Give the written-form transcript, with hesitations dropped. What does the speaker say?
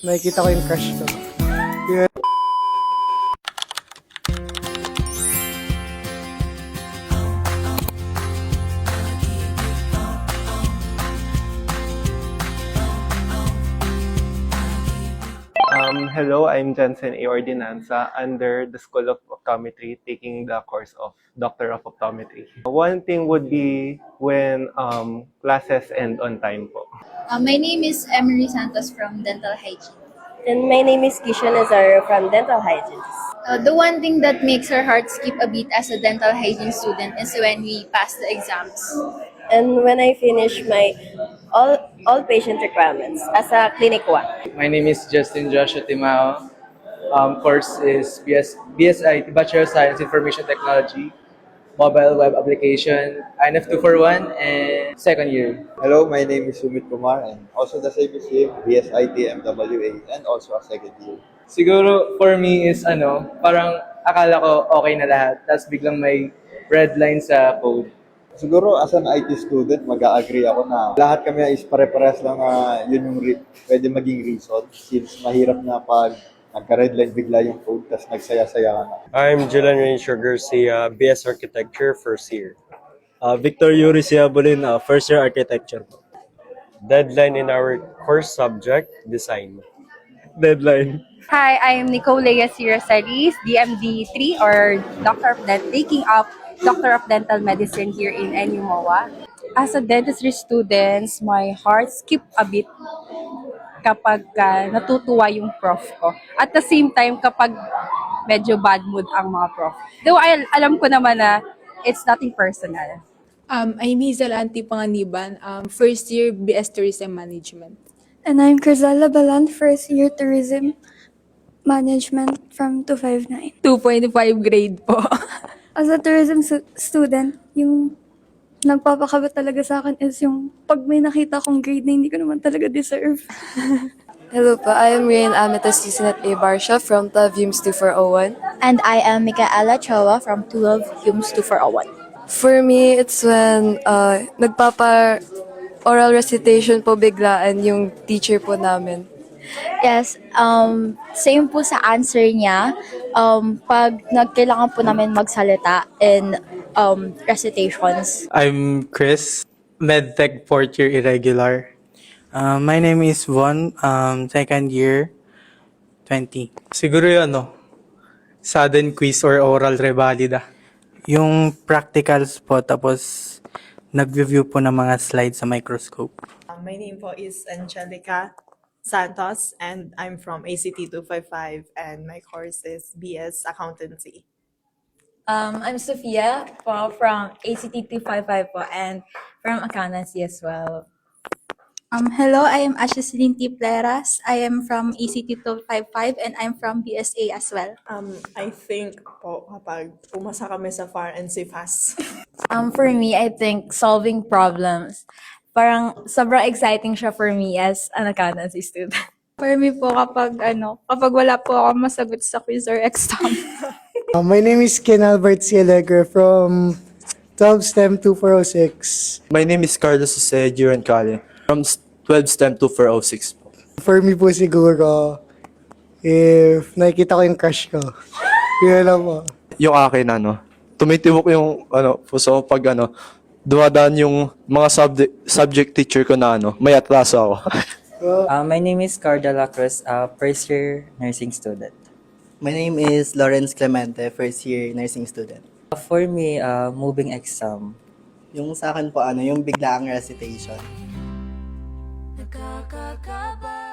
Nakikita ko yung crush ko. Yeah. Hello, I'm Jensen A. Ordinanza under the School of Optometry taking the course of Doctor of Optometry. One thing would be when classes end on time po. My name is Emery Santos from Dental Hygiene. And my name is Kisha Nazaro from Dental Hygiene. The one thing that makes our heart skip a beat as a dental hygiene student is when we pass the exams. And when I finish my all patient requirements as a clinic one. My name is Justin Joshua Timao. Course is BSI, Bachelor of Science Information Technology, Mobile Web Application, INF 241, and second year. Hello, my name is Sumit Kumar and also the same is him, BSIT MWA and also a second year. Siguro for me is parang akala ko okay na lahat, tapos biglang may red line sa code. Siguro as an IT student, mag-a-agree ako na lahat kami is pare-pares lang na yun yung pwede maging reason since mahirap na pag nagka-red line bigla yung code tapos nagsaya-saya ka na. I'm Julian Rancher Garcia, BS Architecture, first year. Victor Yuri Siabulin, first year Architecture. Deadline in our course subject, Design. Deadline. Hi, I am Nicolea Sirasalis, DMD 3 or taking up Doctor of Dental Medicine here in NUMOA. As a dentistry student, my heart skip a bit kapag natutuwa yung prof ko. At the same time, kapag medyo bad mood ang mga prof. Though alam ko naman na it's nothing personal. I'm Hazel Anti Panganiban, first year BS Tourism Management. And I'm Crizella Balan, first year Tourism Management from 259. 2.5 grade po. As a tourism student, yung nagpapakaba talaga sa akin is yung pag may nakita akong grade na hindi ko naman talaga deserve. Hello po, I am Rian Ametas Sisinat A. Barsha from 12 Humes 2401. And I am Micaela Chowa from 12 Humes 2401. For me, it's when nagpapa-oral recitation po biglaan yung teacher po namin. Yes, same po sa answer niya. Pag nagkailangan po namin magsalita in recitations. I'm Chris, MedTech 4th year irregular. My name is Von, second year 20. Siguro yun, sudden quiz or oral revalida. Yung practicals po, tapos nag-review po ng mga slides sa microscope. My name po is Angelica Santos and I'm from ACT 255 and my course is BS Accountancy. I'm Sophia from ACT 255 po and from Accountancy as well. Hello, I am Ashley Tipleras. I am from ACT 255 and I'm from BSA as well. I think po kapag pumasa kami sa FAR and CFAS. For me, I think solving problems. Parang sobrang exciting siya for me as an accountancy student. For me po kapag wala po ako masagot sa quiz or exam. My name is Ken Albert C. Allegra from 12 STEM 2406. My name is Carlos Jose Duran-Cali from 12 STEM 2406. For me po siguro, if nakikita ko yung crush ko, yun lang po. Yung akin, tumitibok yung, puso ko pag, dumadaan yung mga subject teacher ko na, may atraso ako. My name is Cardala Cruz, first year nursing student. My name is Lawrence Clemente, first year nursing student. For me, moving exam. Yung sa akin po, yung biglaang recitation. Nakakakaba